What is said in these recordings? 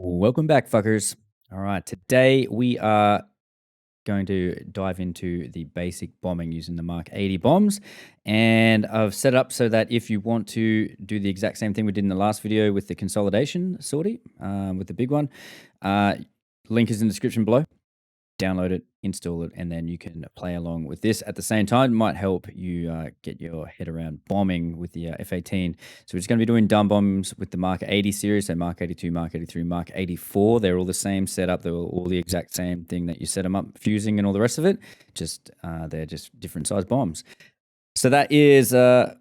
Welcome back, fuckers. All right, today we are going to dive into the basic bombing using the Mark 80 bombs. And I've set it up so that if you want to do the exact same thing we did in the last video with the consolidation sortie, with the big one, link is in the description below. Download it, install it, and then you can play along with this at the same time. It might help you get your head around bombing with the F-18. So we're just going to be doing dumb bombs with the Mark 80 series, so Mark 82, Mark 83, Mark 84. They're all the same setup. They're all the exact same thing that you set them up, fusing and all the rest of it. Just they're just different size bombs. So that is the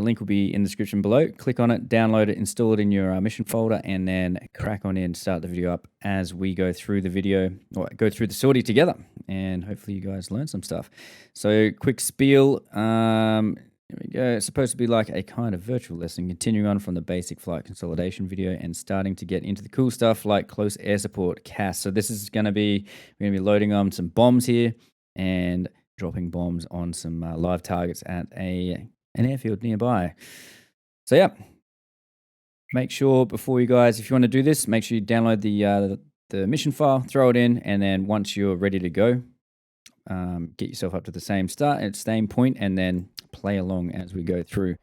link will be in the description below. Click on it, download it, install it in your mission folder, and then crack on in, start the video up as we go through the video, or go through the sortie together, and hopefully you guys learn some stuff. So quick spiel, here we go. It's supposed to be like a kind of virtual lesson, continuing on from the basic flight consolidation video and starting to get into the cool stuff like close air support CAS. So this is going to be, we're going to be loading on some bombs here and dropping bombs on some live targets at an airfield nearby. So yeah, make sure before you guys, if you want to do this, make sure you download the mission file, throw it in, and then once you're ready to go, get yourself up to the same point, and then play along as we go through.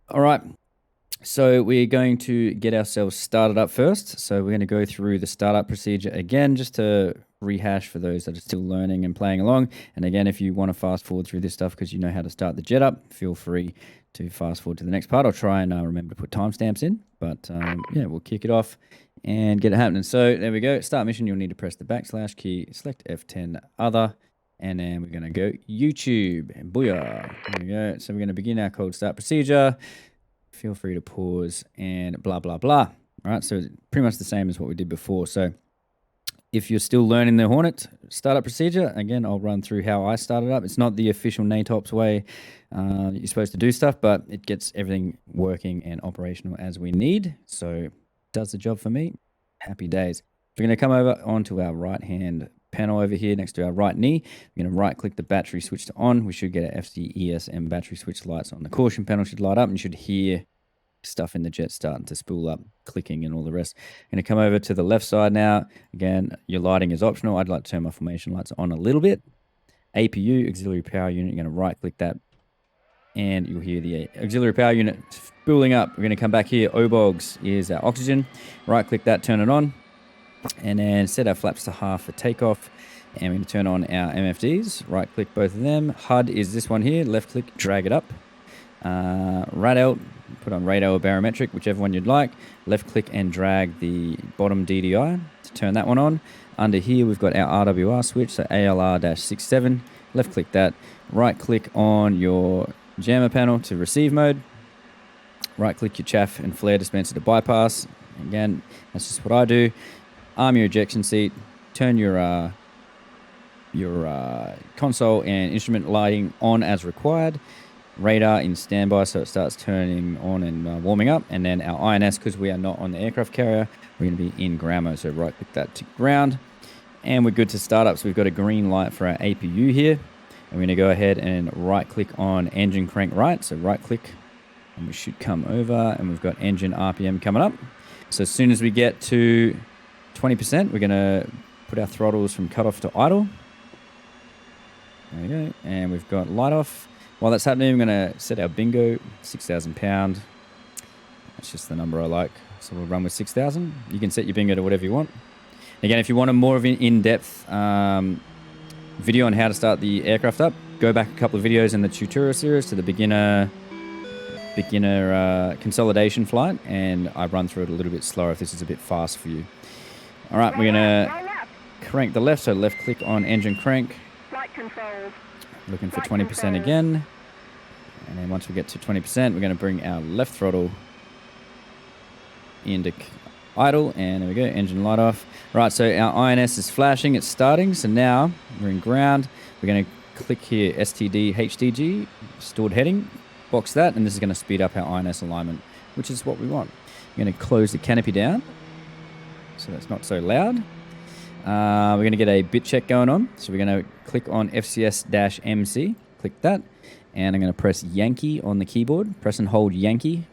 All right, so we're going to get ourselves started up first. So we're going to go through the startup procedure again, just to rehash for those that are still learning and playing along. And again, if you want to fast forward through this stuff because you know how to start the jet up, feel free to fast forward to the next part. I'll try and remember to put timestamps in, but yeah, we'll kick it off and get it happening. So there we go. Start mission. You'll need to press the / key, select F10 other, and then we're going to go YouTube. And booyah. There we go. So we're going to begin our cold start procedure. Feel free to pause and blah, blah, blah. All right. So pretty much the same as what we did before. So if you're still learning the Hornet startup procedure, again, I'll run through how I started up. It's not the official NATOPS way you're supposed to do stuff, but it gets everything working and operational as we need. So it does the job for me. Happy days. We're going to come over onto our right-hand panel over here next to our right knee. We're going to right-click the battery switch to on. We should get an FCESM battery switch lights on. The caution panel should light up, and you should hear stuff in the jet starting to spool up, clicking and all the rest. I'm going to come over to the left side now. Again, your lighting is optional. I'd like to turn my formation lights on a little bit. APU, auxiliary power unit, you're going to right click that and you'll hear the auxiliary power unit spooling up. We're going to come back here. OBOGS is our oxygen. Right click that, turn it on, and then set our flaps to half for takeoff. And we're going to turn on our MFDs. Right click both of them. HUD is this one here. Left click, drag it up. Radar, put on radar or barometric, whichever one you'd like. Left click and drag the bottom DDI to turn that one on. Under here we've got our RWR switch, so ALR-67. Left click that. Right click on your jammer panel to receive mode. Right click your chaff and flare dispenser to bypass. Again, that's just what I do. Arm your ejection seat. Turn your console and instrument lighting on as required. Radar in standby, so it starts turning on and warming up. And then our INS, because we are not on the aircraft carrier, we're going to be in ground mode. So right click that to ground, and we're good to start up. So we've got a green light for our APU here, and we're going to go ahead and right click on engine crank right. So right click, and we should come over, and we've got engine RPM coming up. So as soon as we get to 20%, we're going to put our throttles from cutoff to idle. There we go, and we've got light off. While that's happening, I'm going to set our bingo, 6,000 pound. That's just the number I like. So we'll run with 6,000. You can set your bingo to whatever you want. Again, if you want a more of an in-depth video on how to start the aircraft up, go back a couple of videos in the tutorial series to the beginner consolidation flight, and I run through it a little bit slower if this is a bit fast for you. All right, we're going to crank the left, so left click on engine crank. Flight controls. Looking for 20% again. And then once we get to 20%, we're going to bring our left throttle into idle. And there we go, engine light off. Right, so our INS is flashing, it's starting. So now we're in ground. We're going to click here, STD HDG, stored heading. Box that, and this is going to speed up our INS alignment, which is what we want. We're going to close the canopy down so that's not so loud. We're going to get a bit check going on. So we're going to click on FCS-MC, click that, and I'm going to press Yankee on the keyboard. Press and hold Yankee,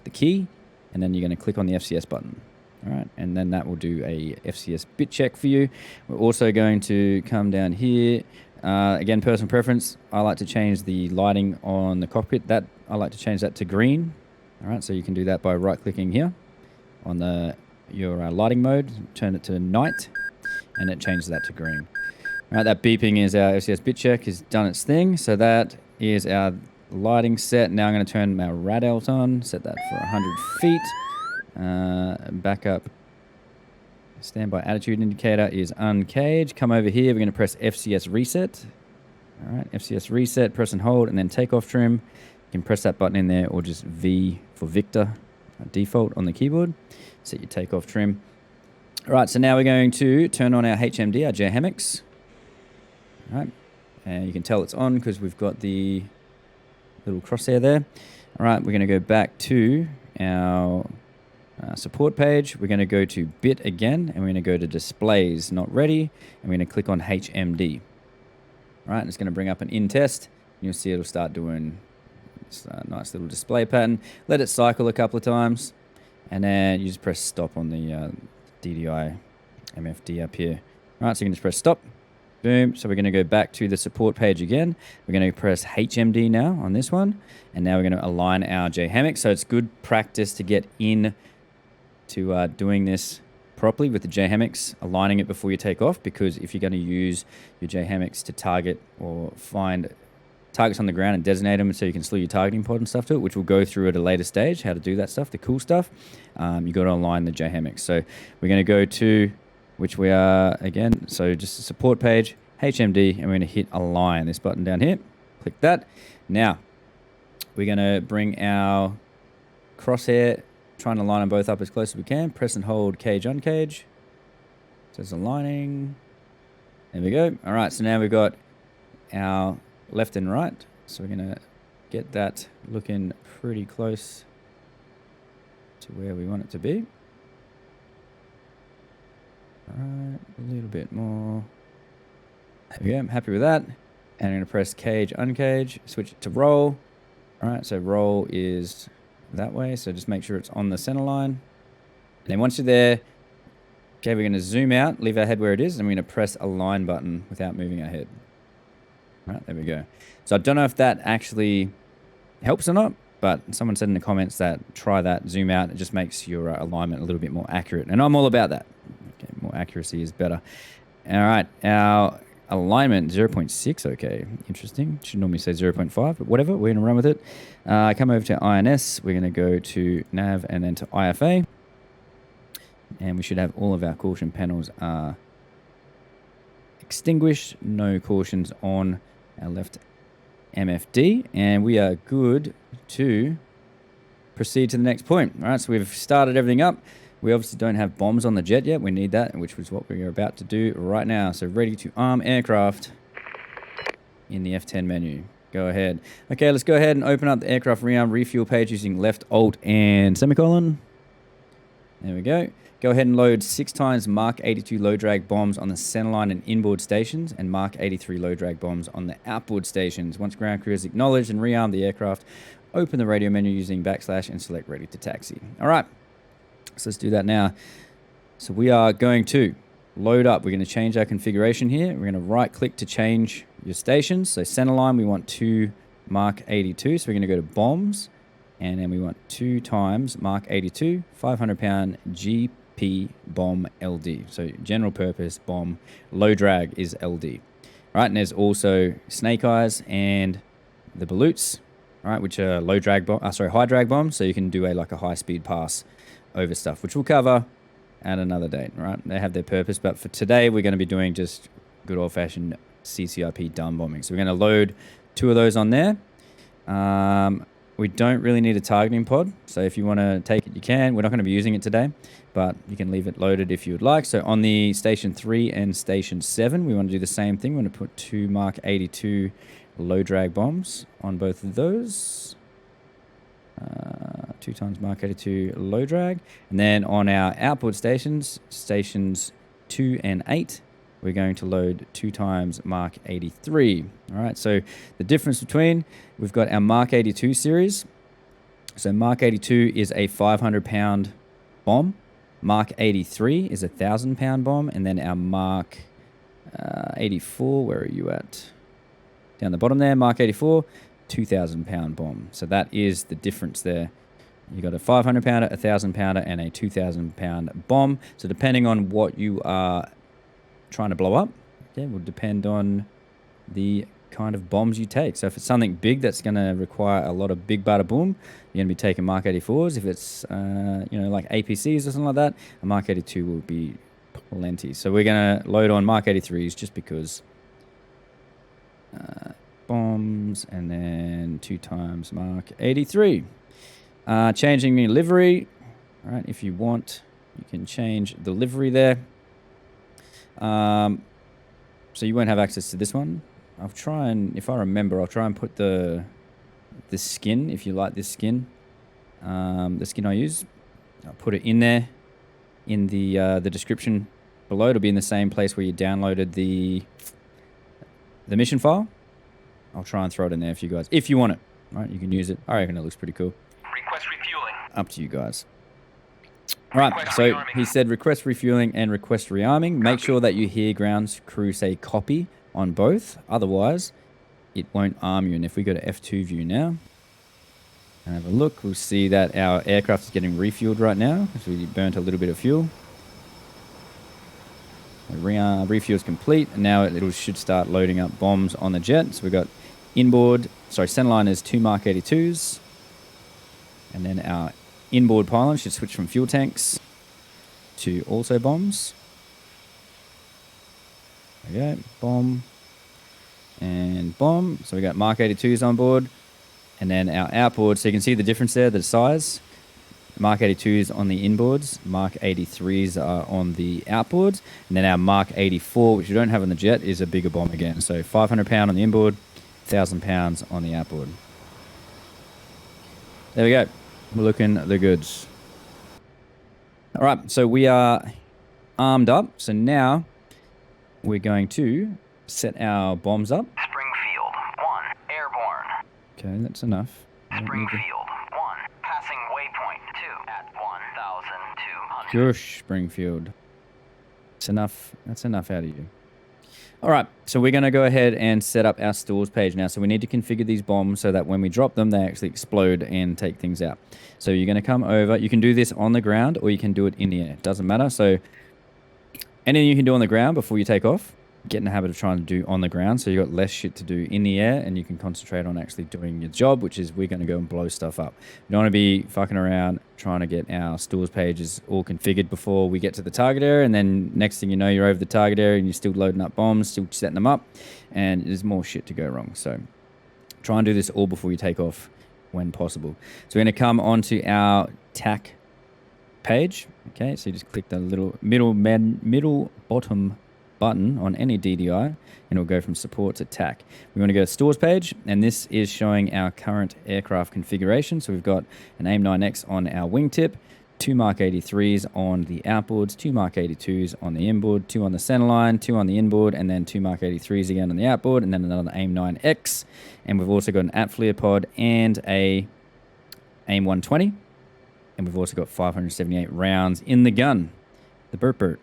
the key, and then you're going to click on the FCS button. All right, and then that will do a FCS bit check for you. We're also going to come down here. Again, personal preference. I like to change the lighting on the cockpit. I like to change that to green. All right, so you can do that by right-clicking here on your lighting mode. Turn it to night, and it changes that to green. All right, that beeping is our FCS bit check. Has done its thing. So that is our lighting set. Now I'm going to turn our radelt on. Set that for 100 feet. Backup standby attitude indicator is uncaged. Come over here. We're going to press FCS reset. All right, FCS reset. Press and hold, and then takeoff trim. You can press that button in there, or just V for Victor default on the keyboard. Set your takeoff trim. All right, so now we're going to turn on our HMD, our JHAMX. All right, and you can tell it's on because we've got the little crosshair there. All right, we're going to go back to our support page. We're going to go to bit again, and we're going to go to displays not ready, and we're going to click on HMD. All right, and it's going to bring up an in test. You'll see it'll start doing this nice little display pattern. Let it cycle a couple of times, and then you just press stop on the DDI MFD up here. All right, so you can just press stop. Boom. So we're going to go back to the support page again. We're going to press HMD now on this one, and now we're going to align our JHAMX. So it's good practice to get in to doing this properly with the JHAMX, aligning it before you take off, because if you're going to use your JHAMX to target or find targets on the ground and designate them so you can slew your targeting pod and stuff to it, which we'll go through at a later stage, how to do that stuff, the cool stuff, you got to align the JHAMX. So we're going to go to, which we are again, so just the support page, HMD, and we're going to hit align, this button down here. Click that. Now, we're going to bring our crosshair, trying to line them both up as close as we can. Press and hold cage, uncage. It says aligning. There we go. All right, so now we've got our left and right. So we're going to get that looking pretty close to where we want it to be. All right, a little bit more. There we go. I'm happy with that. And I'm going to press cage, uncage, switch it to roll. All right, so roll is that way, so just make sure it's on the center line. And then once you're there, okay, we're going to zoom out, leave our head where it is, and we're going to press align button without moving our head. All right, there we go. So I don't know if that actually helps or not, but someone said in the comments that try that, zoom out, it just makes your alignment a little bit more accurate, and I'm all about that. Okay, more accuracy is better. All right, our alignment 0.6, okay, interesting. Should normally say 0.5, but whatever, we're going to run with it. Come over to INS, we're going to go to nav and then to IFA, and we should have all of our caution panels extinguished, no cautions on our left MFD, and we are good to proceed to the next point. All right, so we've started everything up. We obviously don't have bombs on the jet yet. We need that, which was what we are about to do right now. So ready to arm aircraft in the F10 menu. Go ahead. Okay, let's go ahead and open up the aircraft rearm refuel page using left alt and semicolon. There we go. Go ahead and load 6 times Mark 82 low drag bombs on the centerline and inboard stations, and Mark 83 low drag bombs on the outboard stations. Once ground crew has acknowledged and rearmed the aircraft, open the radio menu using / and select ready to taxi. All right. So let's do that now. So we are going to load up. We're going to change our configuration here. We're going to right click to change your stations. So centerline, we want 2 Mark 82. So we're going to go to bombs, and then we want 2 times Mark 82, 500-pound GP bomb LD. So general purpose bomb, low drag is LD. All right, and there's also snake eyes and the ballots, all right, which are low drag high drag bombs. So you can do like a high speed pass over stuff, which we'll cover at another date, right? They have their purpose, but for today, we're going to be doing just good old-fashioned CCIP dumb bombing. So we're going to load 2 of those on there. We don't really need a targeting pod, so if you want to take it, you can. We're not going to be using it today, but you can leave it loaded if you would like. So on the Station 3 and Station 7, we want to do the same thing. We're going to put 2 Mark 82 low-drag bombs on both of those. 2 times Mark 82 low drag. And then on our outboard stations, Stations 2 and 8, we're going to load 2 times Mark 83. All right, so the difference between, we've got our Mark 82 series. So Mark 82 is a 500-pound bomb. Mark 83 is a 1,000-pound bomb, and then our Mark 84, where are you at? Down the bottom there, Mark 84, 2,000-pound bomb. So that is the difference there. You got a 500-pounder, a 1,000-pounder, and a 2,000-pound bomb. So depending on what you are trying to blow up, okay, will depend on the kind of bombs you take. So if it's something big that's going to require a lot of big bada boom, you're going to be taking Mark 84s. If it's like APCs or something like that, a Mark 82 will be plenty. So we're going to load on Mark 83s just because bombs, and then 2 times Mark 83. Changing the livery. All right, if you want, you can change the livery there. So you won't have access to this one. I'll try and, if I remember, I'll try and put the skin, if you like this skin, the skin I use, I'll put it in there in the description below. It'll be in the same place where you downloaded the mission file. I'll try and throw it in there for you guys. If you want it, all right, you can use it. I reckon it looks pretty cool. Request refueling. Up to you guys. All right, so he said request refueling and request rearming. Make sure that you hear ground crew say copy on both. Otherwise, it won't arm you. And if we go to F2 view now and have a look, we'll see that our aircraft is getting refueled right now because we burnt a little bit of fuel. Refuel is complete, and now it should start loading up bombs on the jet. So we've got centerline is 2 Mark 82s, and then our inboard pylon should switch from fuel tanks to also bombs. There we go, bomb and bomb. So we got Mark 82s on board, and then our outboard. So you can see the difference there, the size. Mark 82s on the inboards, Mark 83s are on the outboards, and then our Mark 84, which you don't have on the jet, is a bigger bomb again. So 500-pound on the inboard, 1,000 pounds on the outboard. There we go. We're looking the goods. All right, so we are armed up. So now we're going to set our bombs up. Springfield, 1, airborne. Okay, that's enough. Springfield, 1, passing Waypoint, 2, at 1,200. Gosh, Springfield. That's enough. That's enough out of you. All right, so we're going to go ahead and set up our stores page now. So we need to configure these bombs so that when we drop them, they actually explode and take things out. So you're going to come over. You can do this on the ground or you can do it in the air. It doesn't matter. So anything you can do on the ground before you take off, get in the habit of trying to do on the ground, so you've got less shit to do in the air and you can concentrate on actually doing your job, which is we're going to go and blow stuff up. We don't want to be fucking around trying to get our stores pages all configured before we get to the target area, and then next thing you know, you're over the target area and you're still loading up bombs, still setting them up, and there's more shit to go wrong. So try and do this all before you take off when possible. So we're going to come onto our TAC page. Okay, so you just click the little middle bottom button on any DDI, and it'll go from support to TAC. We want to go to stores page, and this is showing our current aircraft configuration. So we've got an AIM-9X on our wingtip, 2 Mark 83s on the outboards, 2 Mark 82s on the inboard, 2 on the centerline, 2 on the inboard, and then 2 Mark 83s again on the outboard, and then another AIM-9X. And we've also got an ATFLIR pod and a AIM-120, and we've also got 578 rounds in the gun, the Burt.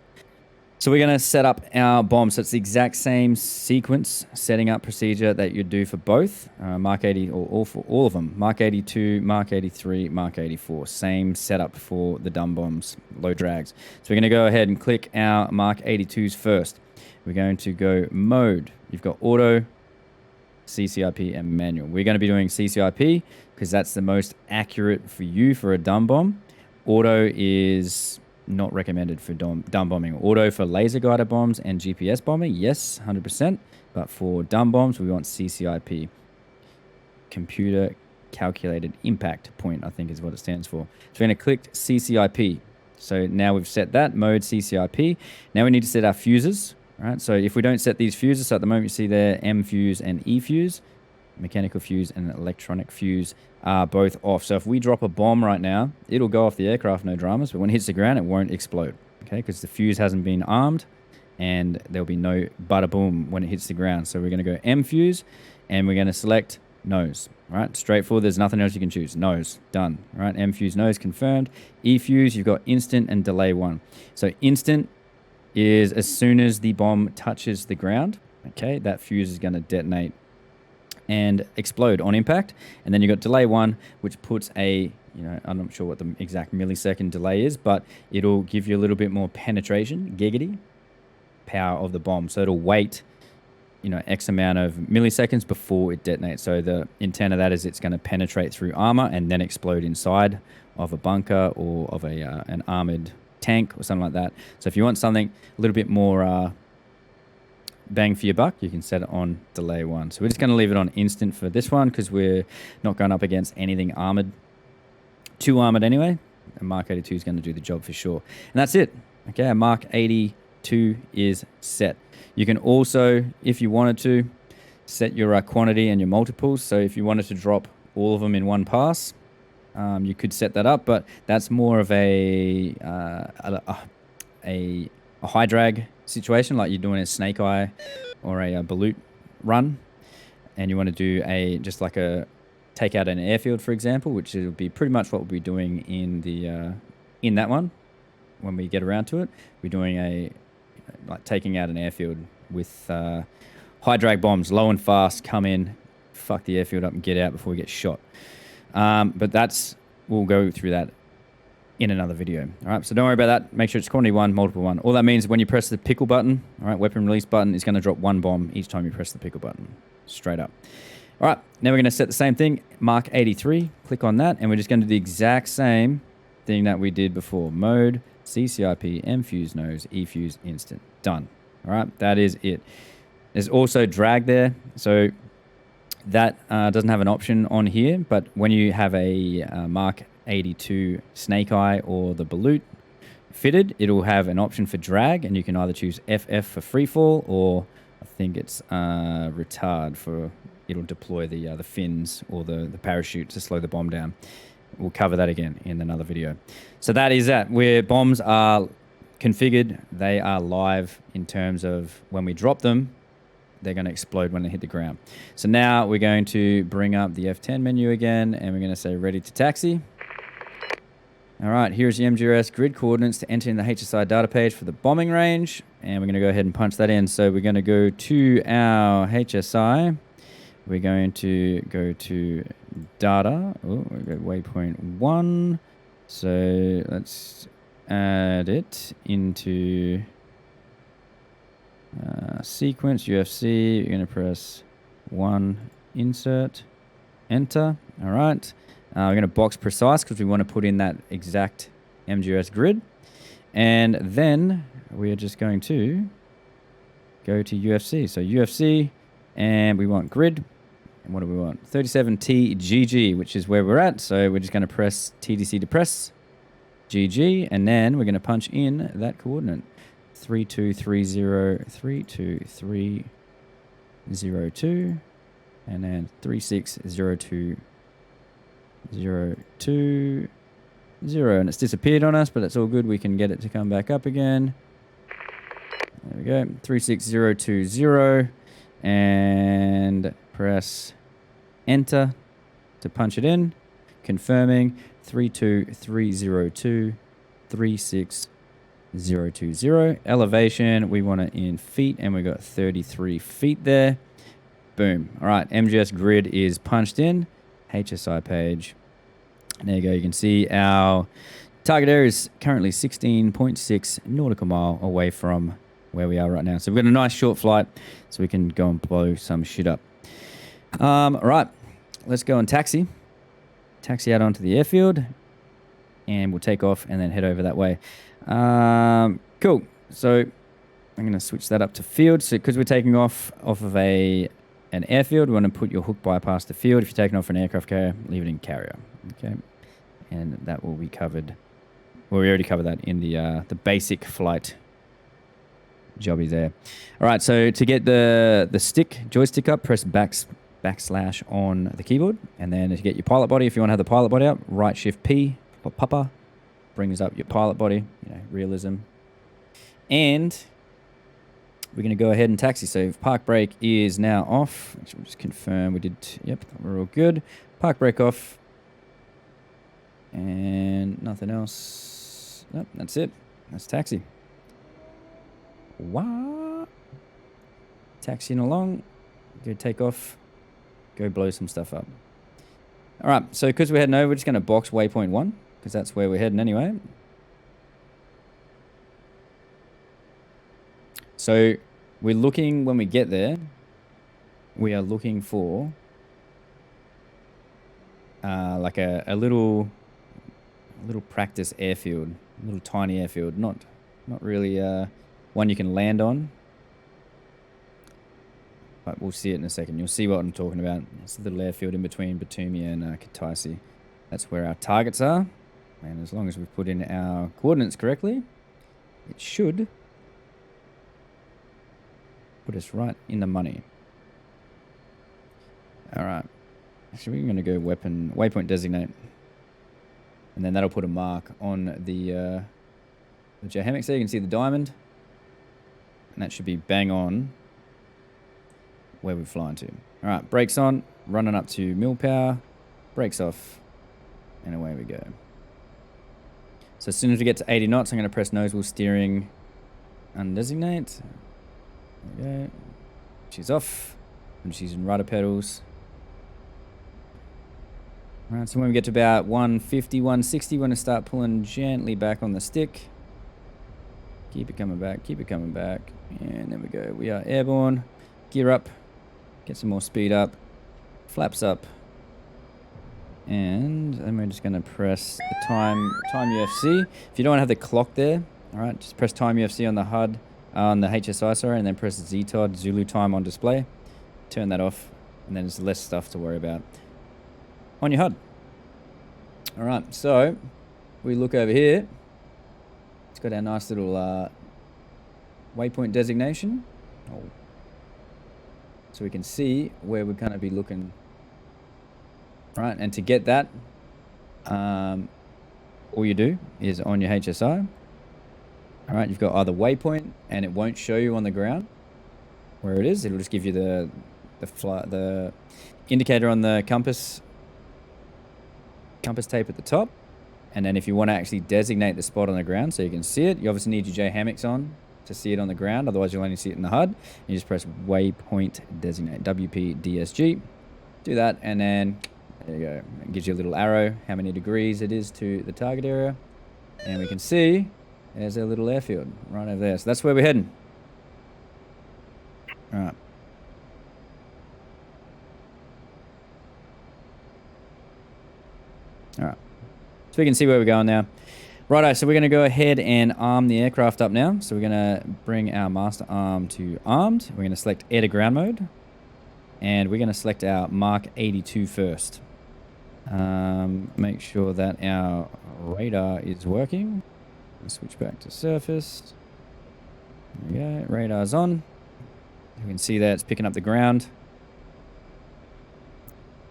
So we're going to set up our bomb. So it's the exact same sequence, setting up procedure that you'd do for both Mark 80, or for all of them. Mark 82, Mark 83, Mark 84. Same setup for the dumb bombs, low drags. So we're going to go ahead and click our Mark 82s first. We're going to go mode. You've got auto, CCIP, and manual. We're going to be doing CCIP because that's the most accurate for you for a dumb bomb. Auto is not recommended for dumb bombing. Auto for laser guided bombs and GPS bombing, yes, 100%. But for dumb bombs, we want CCIP. Computer Calculated Impact Point, I think is what it stands for. So we're going to click CCIP. So now we've set that, mode CCIP. Now we need to set our fuses, right? So if we don't set these fuses, so at the moment you see there M fuse and E fuse, mechanical fuse and electronic fuse are both off. So if we drop a bomb right now, it'll go off the aircraft, no dramas, but when it hits the ground, it won't explode, okay? Because the fuse hasn't been armed and there'll be no bada boom when it hits the ground. So we're going to go M fuse and we're going to select nose. All right, straightforward. There's nothing else you can choose. Nose, done. All right, M fuse nose confirmed. E fuse, you've got instant and delay 1. So instant is as soon as the bomb touches the ground, okay, that fuse is going to detonate and explode on impact. And then you've got delay 1, which puts a, I'm not sure what the exact millisecond delay is, but it'll give you a little bit more penetration, giggity, power of the bomb. So it'll wait, X amount of milliseconds before it detonates. So the intent of that is it's going to penetrate through armor and then explode inside of a bunker or of an armored tank or something like that. So if you want something a little bit more bang for your buck, you can set it on delay 1. So we're just going to leave it on instant for this one because we're not going up against anything armored. Too armored anyway. And Mark 82 is going to do the job for sure. And that's it. Okay, Mark 82 is set. You can also, if you wanted to, set your quantity and your multiples. So if you wanted to drop all of them in one pass, you could set that up, but that's more of a high drag situation, like you're doing a snake eye or a balut run, and you want to do just like a take out an airfield, for example, which will be pretty much what we'll be doing in that one when we get around to it. We're doing like taking out an airfield with high drag bombs, low and fast, come in, fuck the airfield up and get out before we get shot. But we'll go through that in another video. All right, so don't worry about that. Make sure it's quantity 1, multiple 1. All that means when you press the pickle button, all right, weapon release button, is going to drop 1 bomb each time you press the pickle button, straight up. All right, now we're going to set the same thing, Mark 83. Click on that, and we're just going to do the exact same thing that we did before. Mode, CCIP, M fuse nose, E fuse instant. Done. All right, that is it. There's also drag there, so that doesn't have an option on here, but when you have a Mark 82 Snake Eye or the Balut fitted, it'll have an option for drag, and you can either choose FF for freefall, or I think it's retard for it'll deploy the fins or the parachute to slow the bomb down. We'll cover that again in another video. So that is that. Where bombs are configured, they are live in terms of when we drop them, they're going to explode when they hit the ground. So now we're going to bring up the F10 menu again, and we're going to say ready to taxi. All right, here's the MGRS grid coordinates to enter in the HSI data page for the bombing range, and we're going to go ahead and punch that in. So we're going to go to our HSI. We're going to go to data. Oh, we go waypoint 1. So let's add it into sequence UFC. You're going to press 1, insert, enter. All right. We're going to box precise because we want to put in that exact MGS grid. And then we are just going to go to UFC. So UFC, and we want grid. And what do we want? 37TGG, which is where we're at. So we're just going to press TDC to press GG, and then we're going to punch in that coordinate. 3230, 32302, and then 3602. 020, and it's disappeared on us, but it's all good. We can get it to come back up again. There we go, 36020, and press enter to punch it in, confirming 32302, 36020. Elevation, we want it in feet, and we got 33 feet there. Boom. All right, MGS grid is punched in. HSI page. There you go. You can see our target area is currently 16.6 nautical mile away from where we are right now. So we've got a nice short flight, so we can go and blow some shit up. All right, let's go and taxi out onto the airfield, and we'll take off and then head over that way. Cool. So I'm going to switch that up to field. So because we're taking off of an airfield, we want to put your hook bypass the field. If you're taking off an aircraft carrier, leave it in carrier. Okay, and that will be covered. Well, we already covered that in the basic flight jobby there. All right, so to get the joystick up, press backslash on the keyboard, and then to get your pilot body, if you want to have the pilot body up, right shift P for Papa, brings up your pilot body. Realism, and we're going to go ahead and taxi. So park brake is now off. We'll just confirm we did. Yep, we're all good. Park brake off. And nothing else. Nope, that's it. That's taxi. What? Taxiing along. Go take off. Go blow some stuff up. All right, so because we're heading over, we're just going to box waypoint 1, because that's where we're heading anyway. So we're looking, when we get there, we are looking for like a little practice airfield, a little tiny airfield, not really one you can land on. But we'll see it in a second. You'll see what I'm talking about. It's a little airfield in between Batumi and Kataisi. That's where our targets are. And as long as we've put in our coordinates correctly, it should put us right in the money. All right. Actually, we're going to go waypoint designate. And then that'll put a mark on the geohamic. So you can see the diamond. And that should be bang on where we're flying to. All right, brakes on, running up to mil power, brakes off, and away we go. So as soon as we get to 80 knots, I'm going to press nose wheel steering, undesignate. There we go. She's off. I'm just using rudder pedals. All right, so when we get to about 150, 160, we're going to start pulling gently back on the stick. Keep it coming back, keep it coming back. And there we go. We are airborne. Gear up. Get some more speed up. Flaps up. And then we're just going to press the time UFC. If you don't want to have the clock there, all right, just press time UFC on the HUD, on the HSI, sorry, and then press ZTOD, Zulu time on display. Turn that off, and then there's less stuff to worry about on your HUD. All right, so we look over here. It's got our nice little waypoint designation. Oh. So we can see where we're going to be looking. Right, and to get that, all you do is on your HSI. All right, you've got either waypoint, and it won't show you on the ground where it is. It'll just give you the indicator on the compass tape at the top. And then if you want to actually designate the spot on the ground so you can see it, you obviously need your geohamics on to see it on the ground. Otherwise, you'll only see it in the HUD. You just press waypoint designate, WPDSG. Do that, and then there you go. It gives you a little arrow, how many degrees it is to the target area. And we can see there's a little airfield right over there. So that's where we're heading. All right. All right. So we can see where we're going now. Righto, so we're going to go ahead and arm the aircraft up now. So we're going to bring our master arm to armed. We're going to select air to ground mode. And we're going to select our Mark 82 first. Make sure that our radar is working. Switch back to surface. There we go, radar's on. You can see that it's picking up the ground.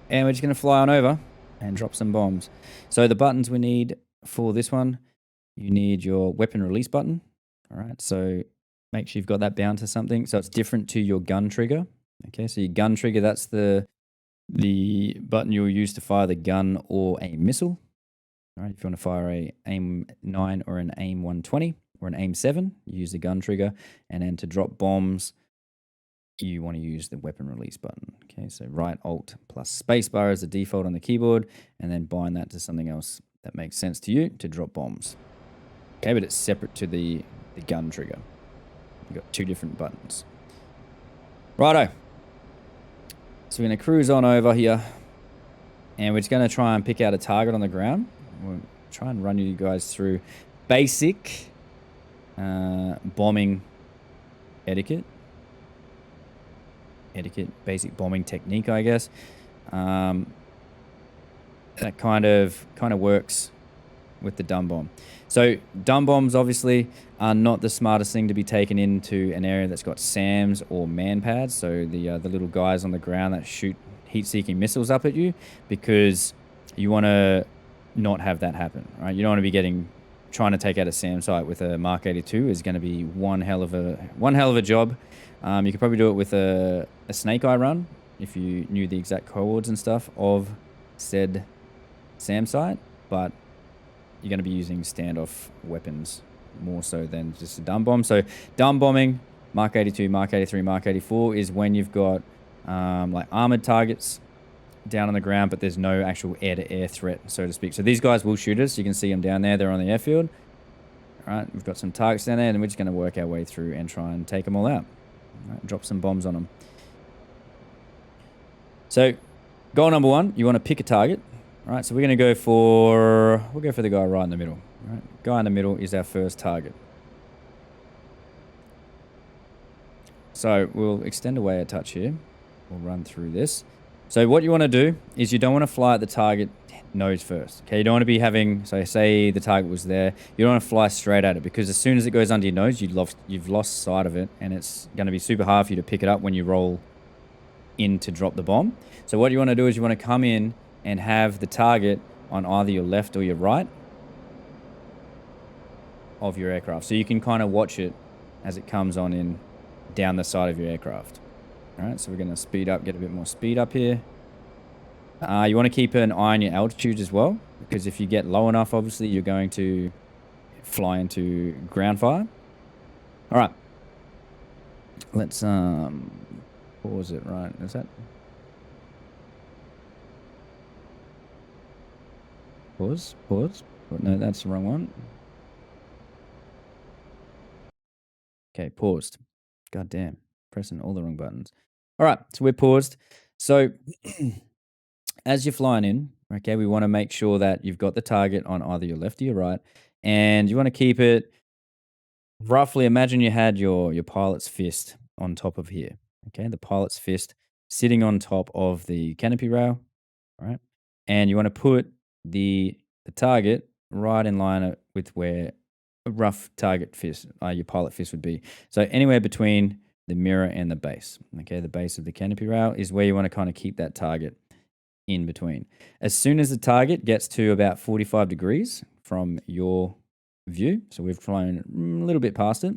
And we're just going to fly on over and drop some bombs. So the buttons we need for this one, you need your weapon release button. All right, so make sure you've got that bound to something. So it's different to your gun trigger. Okay, so your gun trigger, that's the button you'll use to fire the gun or a missile. All right, if you want to fire a AIM-9 or an AIM-120 or an AIM-7, you use the gun trigger. And then to drop bombs, you want to use the weapon release button. Okay, so right Alt plus spacebar is the default on the keyboard, and then bind that to something else that makes sense to you to drop bombs. Okay, but it's separate to the gun trigger. You've got two different buttons. Righto. So we're going to cruise on over here, and we're just going to try and pick out a target on the ground. We'll try and run you guys through basic bombing etiquette, basic bombing technique, I guess. That kind of works with the dumb bomb. So dumb bombs obviously are not the smartest thing to be taken into an area that's got SAMs or man pads. So the little guys on the ground that shoot heat-seeking missiles up at you, because you want to not have that happen, right? You don't want to be getting trying to take out a SAM site with a Mark 82 is going to be one hell of a job. You could probably do it with a snake eye run if you knew the exact coords and stuff of said SAM site, but you're going to be using standoff weapons more so than just a dumb bomb. So dumb bombing, Mark 82, Mark 83, Mark 84 is when you've got like armored targets down on the ground, but there's no actual air-to-air threat, so to speak. So these guys will shoot us. You can see them down there. They're on the airfield. All right, we've got some targets down there, and we're just going to work our way through and try and take them all out. All right, drop some bombs on them. So goal number one, you want to pick a target. All right, so we're going to go for, we'll go for the guy right in the middle. All right, guy in the middle is our first target. So we'll extend away a touch here. We'll run through this. So what you want to do is you don't want to fly at the target nose first. Okay, you don't want to be having, so say the target was there, you don't want to fly straight at it, because as soon as it goes under your nose, you've lost sight of it, and it's going to be super hard for you to pick it up when you roll in to drop the bomb. So what you want to do is you want to come in and have the target on either your left or your right of your aircraft. So you can kind of watch it as it comes on in down the side of your aircraft. All right, so we're going to speed up, get a bit more speed up here. You want to keep an eye on your altitude as well, because if you get low enough, obviously, you're going to fly into ground fire. All right. Let's pause it, right? Is that? Pause. Oh, no, that's the wrong one. Okay, paused. God damn. Pressing all the wrong buttons. All right, so we're paused. So as you're flying in, okay, we want to make sure that you've got the target on either your left or your right, and you want to keep it roughly, imagine you had your pilot's fist on top of here, okay, the pilot's fist sitting on top of the canopy rail, all right, and you want to put the target right in line with where a rough target fist, your pilot fist would be. So anywhere between the mirror and the base. Okay, the base of the canopy rail is where you want to kind of keep that target in between. As soon as the target gets to about 45 degrees from your view, so we've flown a little bit past it,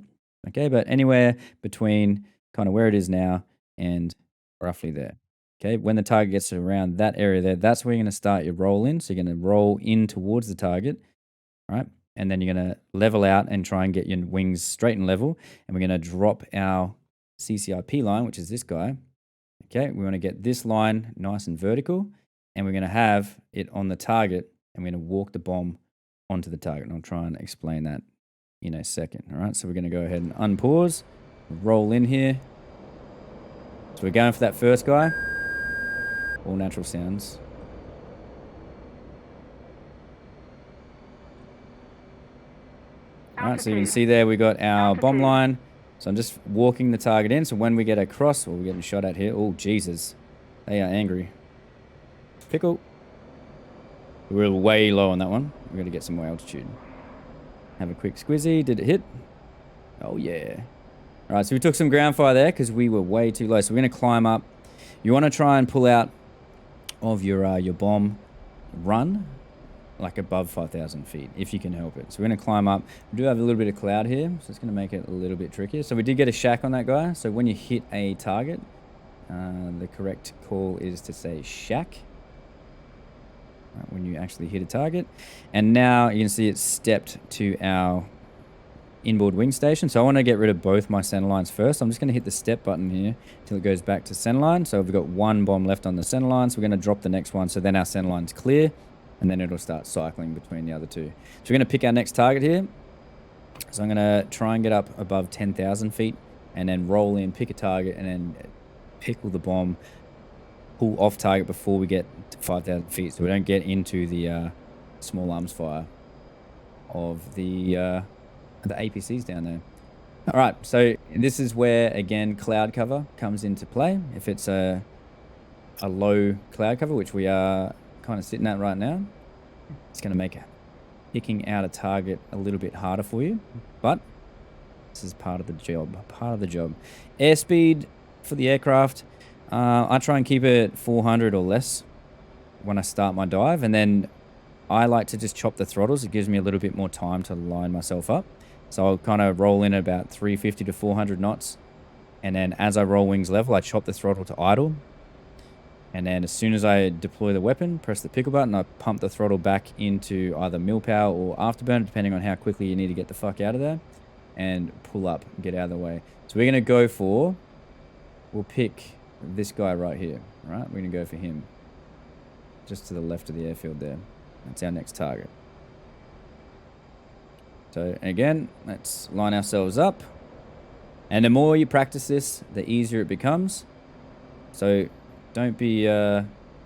okay, but anywhere between kind of where it is now and roughly there. Okay, when the target gets around that area there, that's where you're going to start your roll in. So you're going to roll in towards the target, right? And then you're going to level out and try and get your wings straight and level. And we're going to drop our CCIP line, which is this guy. Okay, we want to get this line nice and vertical, and we're going to have it on the target, and we're going to walk the bomb onto the target. And I'll try and explain that in a second. All right, so we're going to go ahead and unpause, roll in here. So we're going for that first guy. All natural sounds. All right, so you can see there we got our bomb line. So I'm just walking the target in. So when we get across, we're getting shot at here. Oh, Jesus. They are angry. Pickle. We're way low on that one. We're going to get some more altitude. Have a quick squizzy. Did it hit? Oh, yeah. All right, so we took some ground fire there because we were way too low. So we're going to climb up. You want to try and pull out of your bomb run like above 5,000 feet, if you can help it. So we're going to climb up. We do have a little bit of cloud here, so it's going to make it a little bit trickier. So we did get a shack on that guy. So when you hit a target, the correct call is to say shack. Right, when you actually hit a target. And now you can see it's stepped to our inboard wing station. So I want to get rid of both my center lines first. I'm just going to hit the step button here until it goes back to center line. So we've got one bomb left on the center line. So we're going to drop the next one. So then our center line's clear. And then it'll start cycling between the other two. So we're going to pick our next target here. So I'm going to try and get up above 10,000 feet and then roll in, pick a target, and then pickle the bomb, pull off target before we get to 5,000 feet. So we don't get into the small arms fire of the APCs down there. All right, so this is where, again, cloud cover comes into play. If it's a low cloud cover, which we are kind of sitting at right now, it's going to make picking out a target a little bit harder for you, but this is part of the job. Airspeed for the aircraft, I try and keep it 400 or less when I start my dive, and then I like to just chop the throttles. It gives me a little bit more time to line myself up. So I'll kind of roll in about 350 to 400 knots. And then as I roll wings level, I chop the throttle to idle. And then as soon as I deploy the weapon, press the pickle button, I pump the throttle back into either mil power or afterburner, depending on how quickly you need to get the fuck out of there. And pull up and get out of the way. So we're going to go for... We'll pick this guy right here. All right, we're going to go for him. Just to the left of the airfield there. That's our next target. So again, let's line ourselves up. And the more you practice this, the easier it becomes. So don't be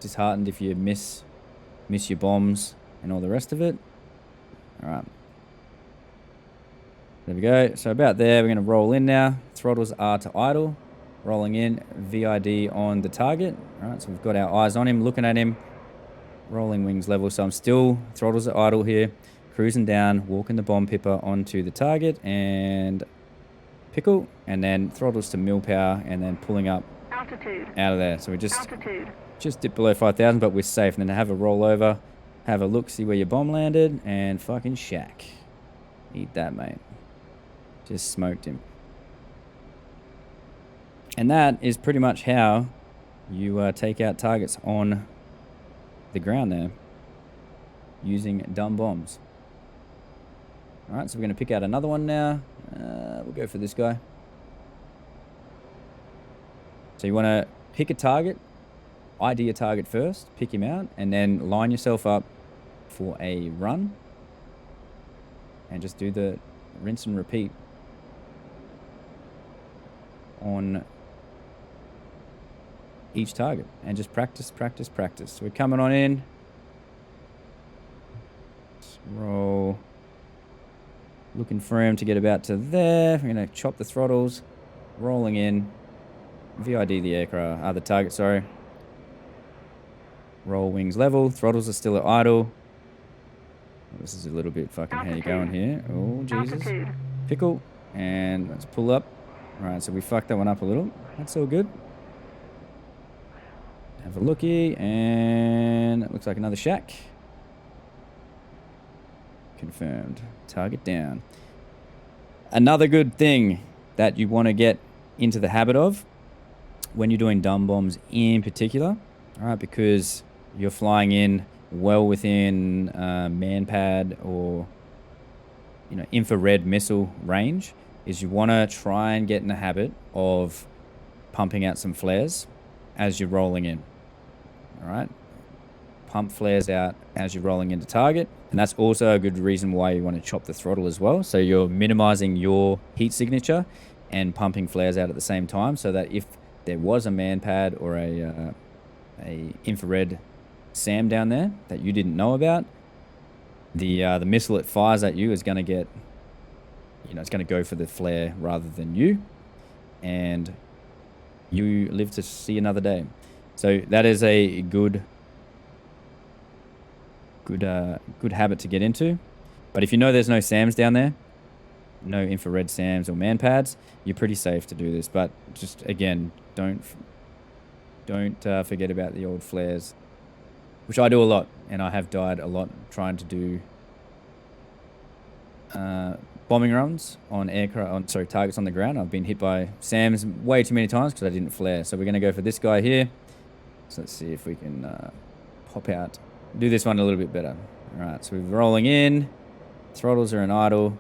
disheartened if you miss your bombs and all the rest of it. All right. There we go. So about there, we're going to roll in now. Throttles are to idle. Rolling in, VID on the target. All right, so we've got our eyes on him, looking at him. Rolling wings level. So I'm still, throttles are idle here. Cruising down, walking the bomb pipper onto the target and pickle. And then throttles to mil power and then pulling up Altitude. Out of there. So we just Altitude. dip below 5,000, but we're safe. And then have a roll over, have a look, see where your bomb landed, and fucking shack. Eat that, mate. Just smoked him. And that is pretty much how you take out targets on the ground there using dumb bombs. All right, so we're going to pick out another one now. We'll go for this guy. So you want to pick a target, ID a target first, pick him out, and then line yourself up for a run. And just do the rinse and repeat on each target. And just practice, practice, practice. So we're coming on in. Let's roll. Looking for him to get about to there. We're going to chop the throttles. Rolling in. VID the aircraft, the target, sorry. Roll wings level. Throttles are still at idle. This is a little bit fucking how you going here. Oh, Jesus. Altitude. Pickle. And let's pull up. Alright, so we fucked that one up a little. That's all good. Have a looky. And it looks like another shack. Confirmed. Target down. Another good thing that you want to get into the habit of when you're doing dumb bombs in particular, all right, because you're flying in well within manpad or infrared missile range, is you want to try and get in the habit of pumping out some flares as you're rolling in. All right, pump flares out as you're rolling into target, and that's also a good reason why you want to chop the throttle as well. So you're minimizing your heat signature and pumping flares out at the same time, so that if there was a manpad or a infrared SAM down there that you didn't know about, the missile it fires at you is going to get, it's going to go for the flare rather than you, and you live to see another day. So that is a good habit to get into. But if you know there's no SAMs down there, no infrared SAMs or manpads, you're pretty safe to do this. But just again, don't forget about the old flares, which I do a lot, and I have died a lot trying to do bombing runs on targets on the ground. I've been hit by SAMs way too many times because I didn't flare. So we're going to go for this guy here. So let's see if we can pop out, do this one a little bit better. All right, so we're rolling in. Throttles are in idle.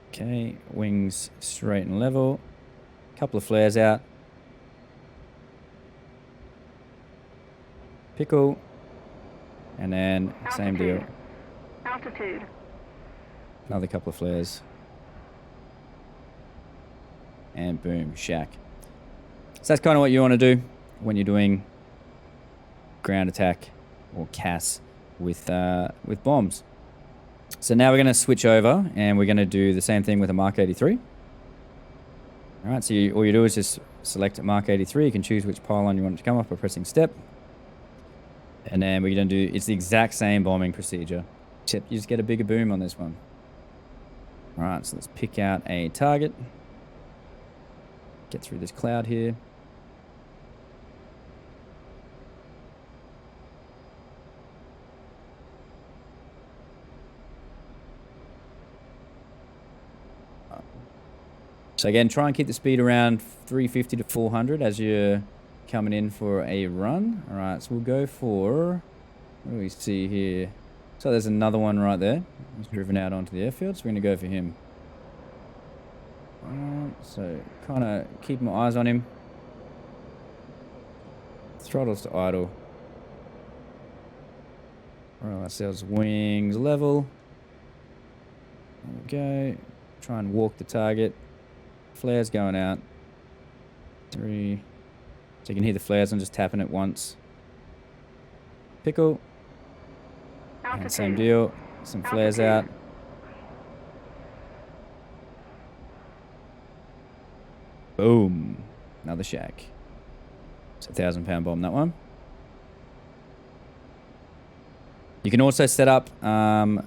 Okay, wings straight and level. Couple of flares out. Pickle. And then same deal. Altitude. Another couple of flares. And boom, shack. So that's kind of what you want to do when you're doing ground attack or CAS with bombs. So now we're going to switch over and we're going to do the same thing with a Mark 83. All right, so all you do is just select Mark 83. You can choose which pylon you want it to come off by pressing step. And then we're going to do, it's the exact same bombing procedure, except you just get a bigger boom on this one. All right, so let's pick out a target. Get through this cloud here. So again, try and keep the speed around 350 to 400 as you're coming in for a run. All right, so we'll go for, what do we see here? So there's another one right there. He's driven out onto the airfield, so we're going to go for him. So kind of keep my eyes on him. Throttles to idle. Roll ourselves wings level. There we go. Try and walk the target. Flares going out. 3. So you can hear the flares. I'm just tapping it once. Pickle. And same deal. Some flares out. Boom. Another shack. It's a 1,000-pound bomb, that one. You can also set up,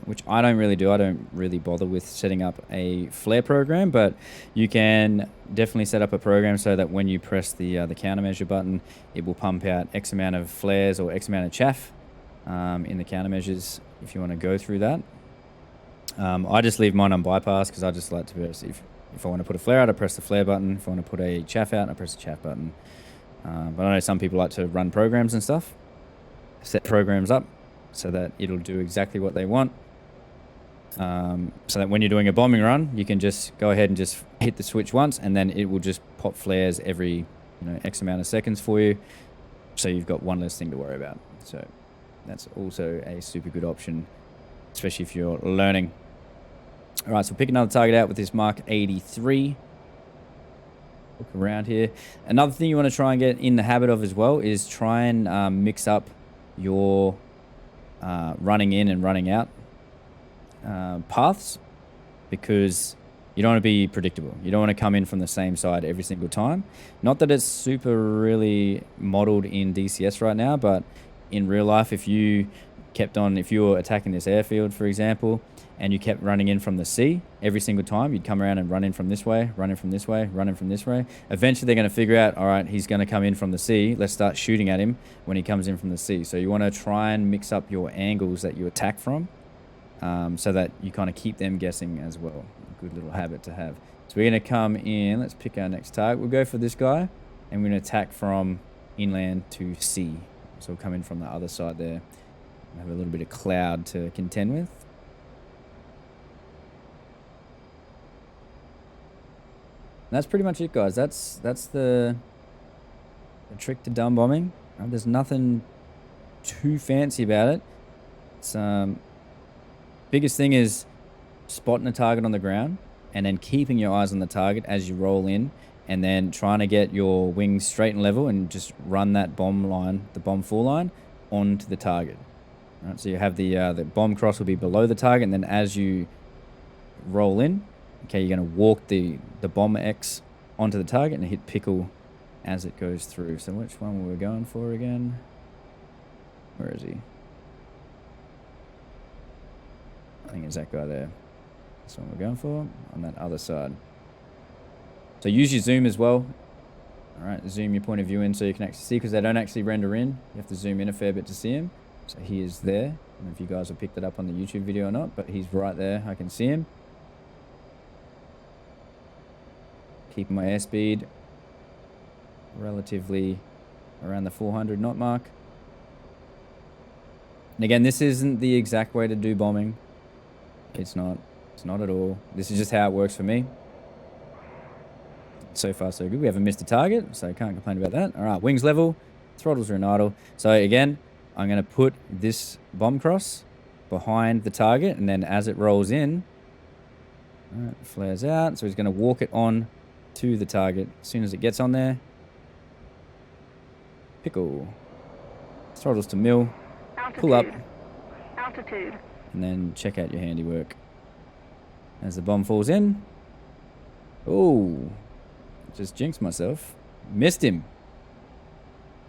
which I don't really do. I don't really bother with setting up a flare program, but you can definitely set up a program so that when you press the countermeasure button, it will pump out X amount of flares or X amount of chaff in the countermeasures if you want to go through that. I just leave mine on bypass because I just like to be able to see if I want to put a flare out, I press the flare button. If I want to put a chaff out, I press the chaff button. But I know some people like to run programs and stuff. Set programs up so that it'll do exactly what they want. So that when you're doing a bombing run, you can just go ahead and just hit the switch once, and then it will just pop flares every X amount of seconds for you. So you've got one less thing to worry about. So that's also a super good option, especially if you're learning. All right, so pick another target out with this Mark 83. Look around here. Another thing you want to try and get in the habit of as well is try and mix up your running in and running out paths, because you don't want to be predictable. You don't want to come in from the same side every single time. Not that it's super really modeled in DCS right now, but in real life, if you were attacking this airfield, for example, and you kept running in from the sea every single time, you'd come around and run in from this way, run in from this way, run in from this way. Eventually, they're going to figure out, all right, he's going to come in from the sea. Let's start shooting at him when he comes in from the sea. So you want to try and mix up your angles that you attack from, so that you kind of keep them guessing as well. A good little habit to have. So we're going to come in. Let's pick our next target. We'll go for this guy, and we're going to attack from inland to sea. So we'll come in from the other side there. We'll have a little bit of cloud to contend with. And that's pretty much it, guys. That's the trick to dumb bombing. There's nothing too fancy about it. It's biggest thing is spotting a target on the ground and then keeping your eyes on the target as you roll in, and then trying to get your wings straight and level and just run that bomb line, the bomb full line, onto the target. All right, so you have the bomb cross will be below the target, and then as you roll in, okay, you're going to walk the bomb X onto the target and hit pickle as it goes through. So which one were we going for again? Where is he? I think it's that guy there. That's what we're going for on that other side. So use your zoom as well. All right, zoom your point of view in so you can actually see, because they don't actually render in. You have to zoom in a fair bit to see him. So he is there. I don't know if you guys have picked it up on the YouTube video or not, but he's right there. I can see him. Keeping my airspeed relatively around the 400 knot mark. And again, this isn't the exact way to do bombing. It's not. It's not at all. This is just how it works for me. So far, so good. We haven't missed a target, so I can't complain about that. All right, wings level. Throttles are in idle. So again, I'm going to put this bomb cross behind the target, and then as it rolls in, all right, flares out. So he's going to walk it on to the target as soon as it gets on there. Pickle. Throttles to mill. Altitude. Pull up. Altitude. And then check out your handiwork. As the bomb falls in. Oh, just jinxed myself. Missed him.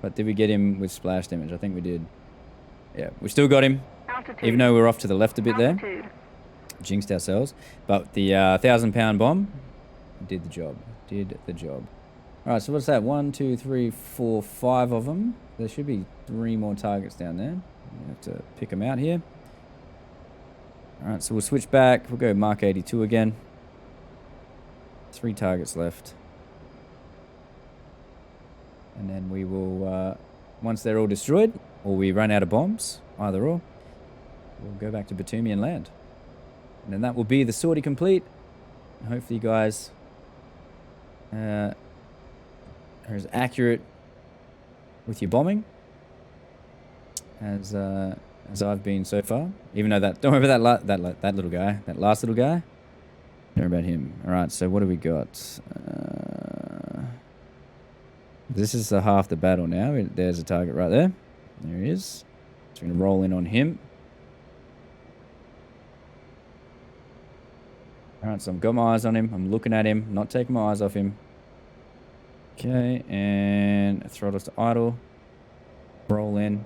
But did we get him with splash damage? I think we did. Yeah, we still got him. Altitude. Even though we're off to the left a bit there. Altitude. Jinxed ourselves. But the 1,000-pound bomb did the job. Did the job. All right, so what's that? 1, 2, 3, 4, 5 of them. There should be 3 more targets down there. You have to pick them out here. All right, so we'll switch back. We'll go Mark 82 again. 3 targets left. And then we will, once they're all destroyed, or we run out of bombs, either or, we'll go back to Batumi and land. And then that will be the sortie complete. And hopefully you guys are as accurate with your bombing as I've been so far. Even though that, don't worry about that little guy, that last little guy. Don't worry about him. All right, so what do we got? This is half the battle now. There's a target right there. There he is. So we're going to roll in on him. Alright, so I've got my eyes on him. I'm looking at him. Not taking my eyes off him. Okay, and throttles to idle. Roll in.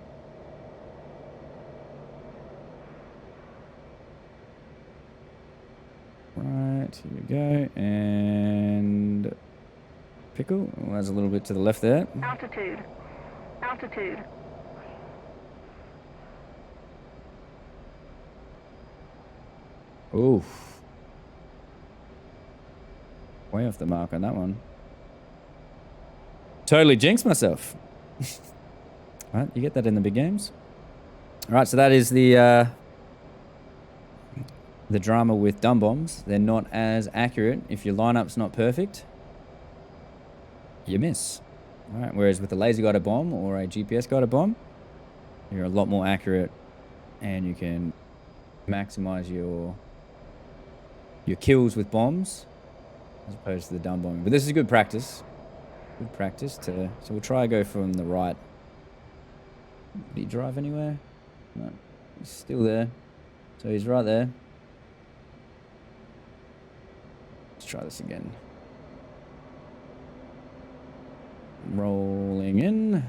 Right, here we go. And pickle. Well, that's a little bit to the left there. Altitude. Altitude. Oof. Way off the mark on that one. Totally jinxed myself. Right, you get that in the big games. All right, so that is the drama with dumb bombs. They're not as accurate. If your lineup's not perfect, you miss. All right, whereas with a laser guided bomb or a GPS guided bomb, you're a lot more accurate, and you can maximize your kills with bombs as opposed to the dumb bombing. But this is good practice. Good practice to... So we'll try go from the right. Did he drive anywhere? No. He's still there. So he's right there. Let's try this again. Rolling in.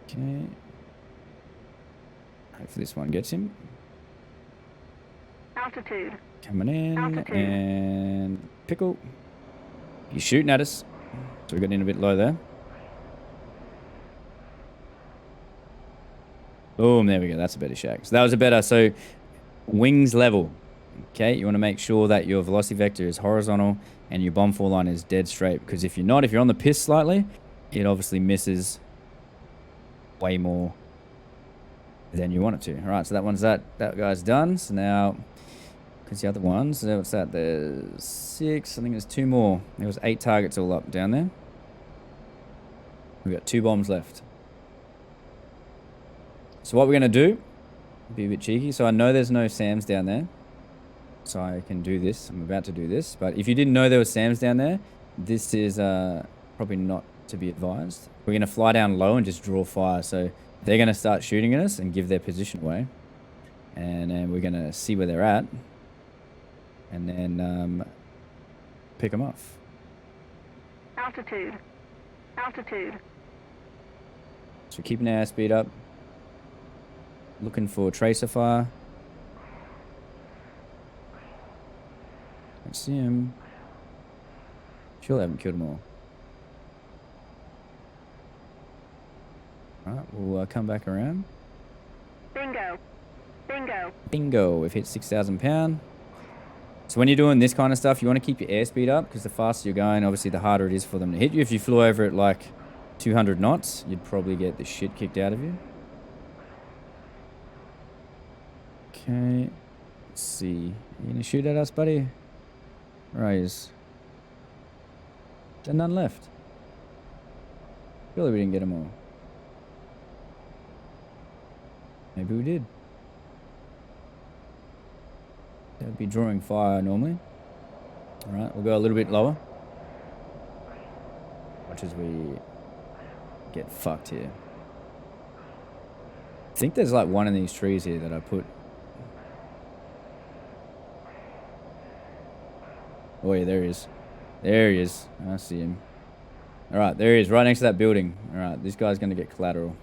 Okay. Hopefully this one gets him. Altitude. Coming in. Altitude. And pickle. He's shooting at us. So we got in a bit low there. Boom, there we go. That's a better shack. So that was a better, so wings level. Okay, you want to make sure that your velocity vector is horizontal and your bomb fall line is dead straight. Because if you're not, if you're on the piss slightly, it obviously misses way more than you want it to. All right, so that guy's done. So now, because the other ones, what's that? There's 6. I think there's 2 more. There was 8 targets all up down there. We've got 2 bombs left. So what we're going to do, be a bit cheeky. So I know there's no SAMs down there. So I can do this. I'm about to do this. But if you didn't know there were SAMs down there, this is probably not to be advised. We're going to fly down low and just draw fire. So they're going to start shooting at us and give their position away. And then we're going to see where they're at. And then pick them off. Altitude. Altitude. So keeping our airspeed up. Looking for tracer fire. Don't see him. Surely I haven't killed them all. Alright, we'll come back around. Bingo. Bingo. Bingo, we've hit 6,000 pound. So when you're doing this kind of stuff, you want to keep your airspeed up because the faster you're going, obviously the harder it is for them to hit you. If you flew over at like 200 knots, you'd probably get the shit kicked out of you. Okay, let's see. You gonna shoot at us, buddy? Right, is there none left? Surely we didn't get them all. Maybe we did. They'd be drawing fire normally. Alright, we'll go a little bit lower. Watch as we get fucked here. I think there's like one in these trees here that I put. Oh yeah, there he is. There he is. I see him. Alright, there he is, right next to that building. Alright, this guy's going to get collateral.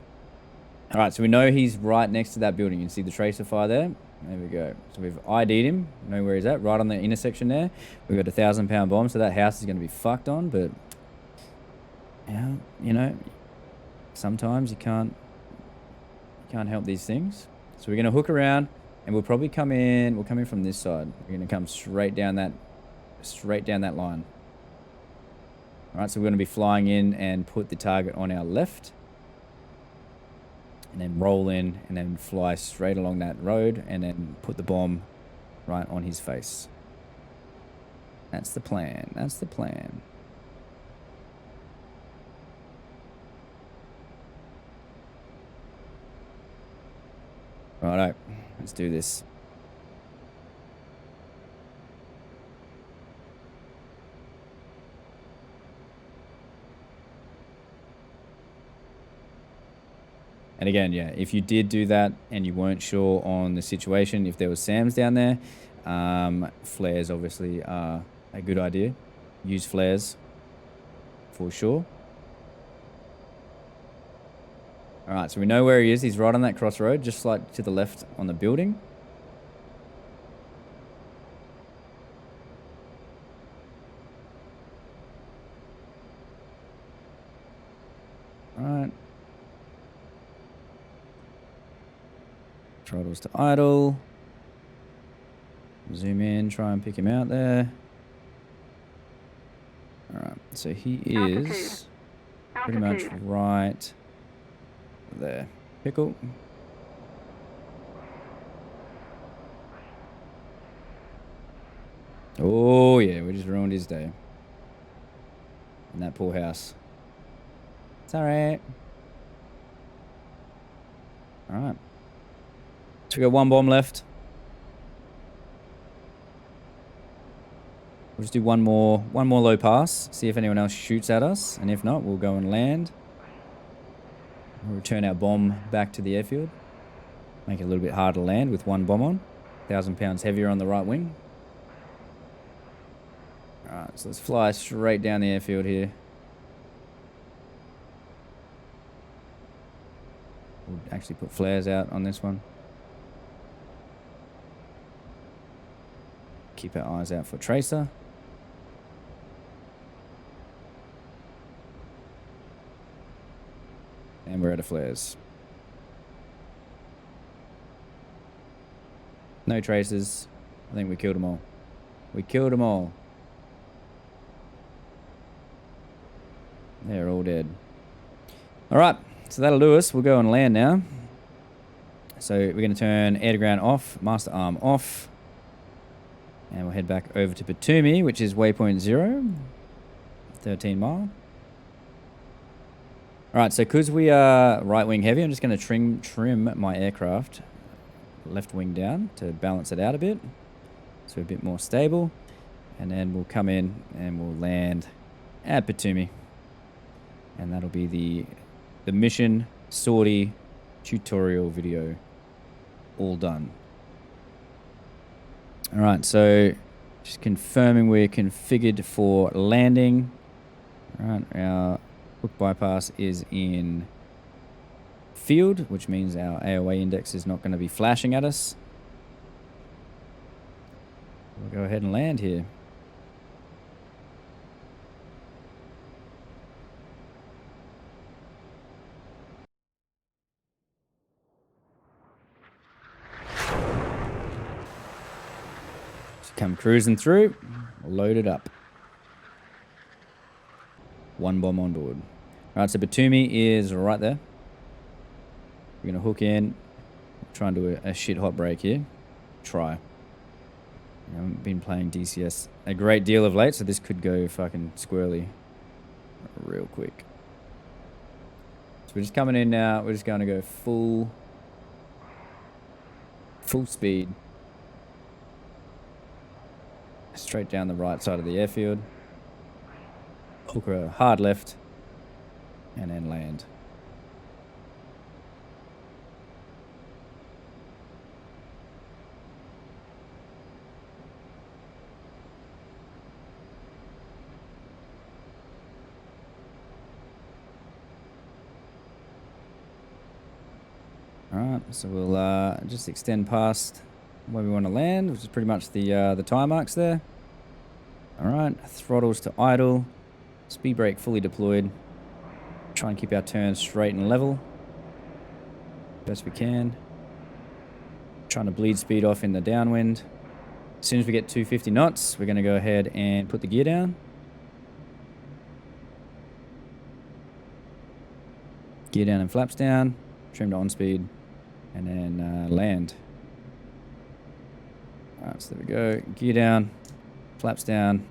Alright, so we know he's right next to that building. You can see the tracer fire there. There we go. So we've ID'd him. Know where he's at, right on the intersection there. We've got a 1,000 pound bomb, so that house is going to be fucked on, but yeah, you know, sometimes you can't help these things. So we're going to hook around and we'll probably come in, we'll come in from this side. We're going to come straight down that straight down that line. All right, so we're going to be flying in and put the target on our left. And then roll in and then fly straight along that road and then put the bomb right on his face. That's the plan. That's the plan. Righto, let's do this. And again, yeah, if you did do that and you weren't sure on the situation, if there was SAMs down there, flares obviously are a good idea. Use flares for sure. All right, so we know where he is. He's right on that crossroad, just like to the left on the building. All right. Throttles to idle. Zoom in, try and pick him out there. All right, so he is pretty much right there. Pickle. Oh yeah, we just ruined his day. In that poor house. It's alright. Alright. So we got one bomb left. We'll just do one more low pass. See if anyone else shoots at us. And if not, we'll go and land. We'll return our bomb back to the airfield. Make it a little bit harder to land with one bomb on. 1,000 pounds heavier on the right wing. Alright, so let's fly straight down the airfield here. We'll actually put flares out on this one. Keep our eyes out for tracer. And we're out of flares. No tracers. I think we killed them all. We killed them all. They're all dead. Alright, so that'll do us. We'll go and land now. So we're going to turn air to ground off, master arm off. And we'll head back over to Batumi, which is waypoint 0. 13 mile. Alright, so because we are right wing heavy, I'm just going to trim my aircraft left wing down to balance it out a bit. So a bit more stable. And then we'll come in and we'll land at Batumi. And that'll be the mission sortie tutorial video all done. Alright, so just confirming we're configured for landing. Alright, our hook bypass is in field, which means our AOA index is not going to be flashing at us. We'll go ahead and land here. Come cruising through, load it up. One bomb on board. Alright, so Batumi is right there. We're going to hook in, try and do a shit hot break here. Try. I haven't been playing DCS a great deal of late, so this could go fucking squirrely real quick. So we're just coming in now. We're just going to go full speed. Straight down the right side of the airfield. Hook a hard left. And then land. Alright, so we'll just extend past where we want to land, which is pretty much the tire marks there. Alright, throttles to idle, speed brake fully deployed. Try and keep our turns straight and level best we can. Trying to bleed speed off in the downwind. As soon as we get 250 knots, we're going to go ahead and put the gear down. Gear down and flaps down. Trim to on speed. And then land. Alright, so there we go. Gear down. Flaps down.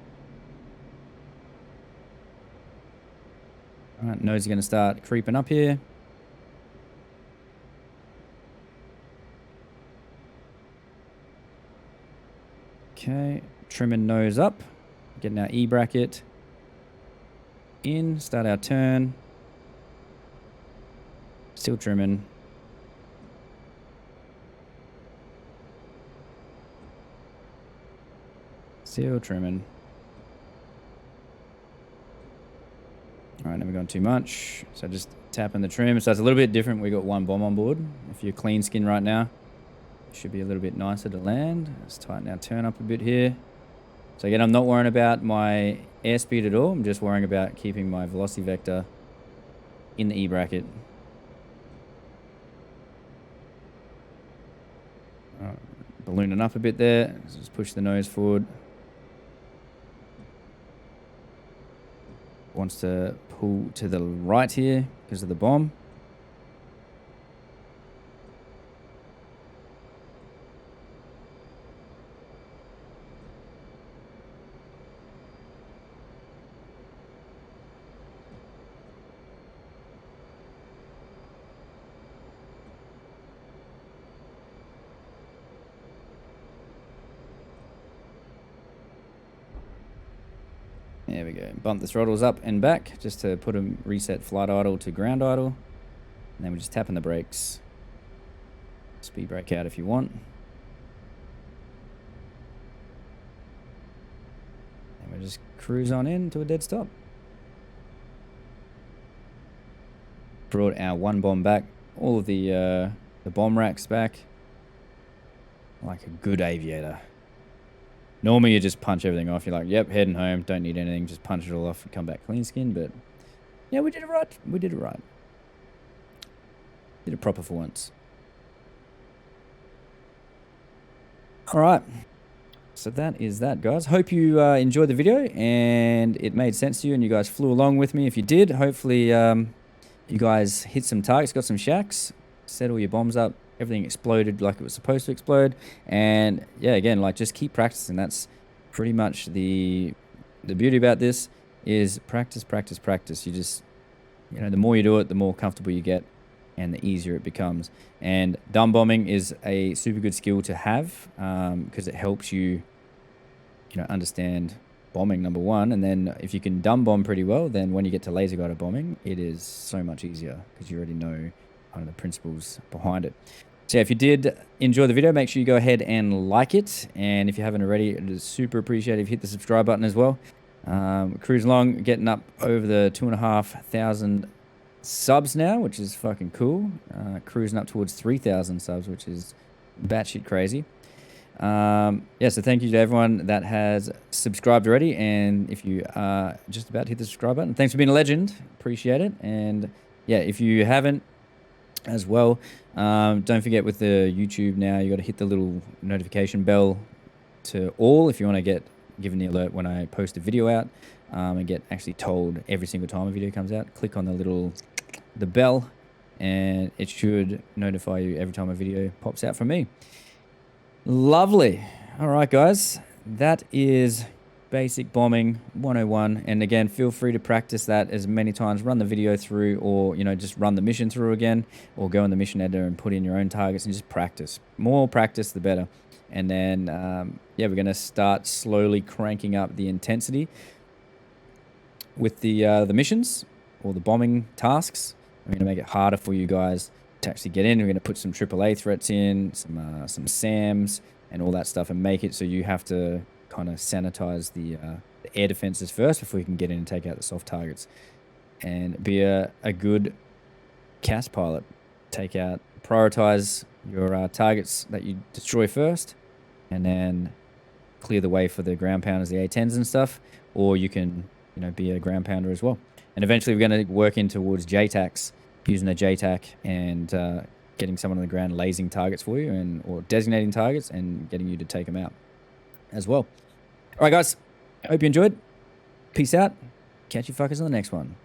Alright, nose are going to start creeping up here. Okay, trimming nose up. Getting our E bracket in. Start our turn. Still trimming. Still trimming. Alright, never gone too much. So just tapping the trim. So it's a little bit different. We got one bomb on board. If you're clean skin right now, it should be a little bit nicer to land. Let's tighten our turn up a bit here. So again, I'm not worrying about my airspeed at all. I'm just worrying about keeping my velocity vector in the E bracket. Ballooning up a bit there. So just push the nose forward. Wants to pull to the right here because of the bomb. There we go. Bump the throttles up and back just to put them reset flight idle to ground idle. And then we're just tapping the brakes. Speed brake out if you want. And we just cruise on in to a dead stop. Brought our one bomb back. All of the bomb racks back. Like a good aviator. Normally you just punch everything off. You're like, yep, heading home. Don't need anything. Just punch it all off and come back clean skin. But yeah, we did it right. We did it right. Did it proper for once. All right. So that is that, guys. Hope you enjoyed the video and it made sense to you and you guys flew along with me. If you did, hopefully you guys hit some targets, got some shacks, set all your bombs up. Everything exploded like it was supposed to explode. And yeah, again, like just keep practicing. That's pretty much the beauty about this is practice, practice, practice. You just, you know, the more you do it, the more comfortable you get and the easier it becomes. And dumb bombing is a super good skill to have because it helps you, you know, understand bombing, number one. And then if you can dumb bomb pretty well, then when you get to laser guided bombing, it is so much easier because you already know kind of the principles behind it. So yeah, if you did enjoy the video, make sure you go ahead and like it. And if you haven't already, it is super appreciated if you hit the subscribe button as well. Cruise along, getting up over the 2,500 subs now, which is fucking cool. Cruising up towards 3,000 subs, which is batshit crazy. Yeah, so thank you to everyone that has subscribed already. And if you are just about to hit the subscribe button, thanks for being a legend. Appreciate it. And yeah, if you haven't, as well, don't forget with the YouTube now, you got to hit the little notification bell to all if you want to get given the alert when I post a video out and get actually told every single time a video comes out. Click on the bell and it should notify you every time a video pops out from me. Lovely. All right, guys, that is Basic Bombing 101. And again, feel free to practice that as many times. Run the video through or, you know, just run the mission through again or go in the mission editor and put in your own targets and just practice. More practice, the better. And then, yeah, we're going to start slowly cranking up the intensity with the missions or the bombing tasks. We're going to make it harder for you guys to actually get in. We're going to put some AAA threats in, some SAMs and all that stuff and make it so you have to kind of sanitize the air defenses first before you can get in and take out the soft targets and be a good CAS pilot. Prioritize your targets that you destroy first and then clear the way for the ground pounders, the A-10s and stuff, or you can, you know, be a ground pounder as well. And eventually we're going to work in towards JTACs, using a JTAC and getting someone on the ground lasing targets for you or designating targets and getting you to take them out. as well. All right, guys. Hope you enjoyed. Peace out. Catch you fuckers on the next one.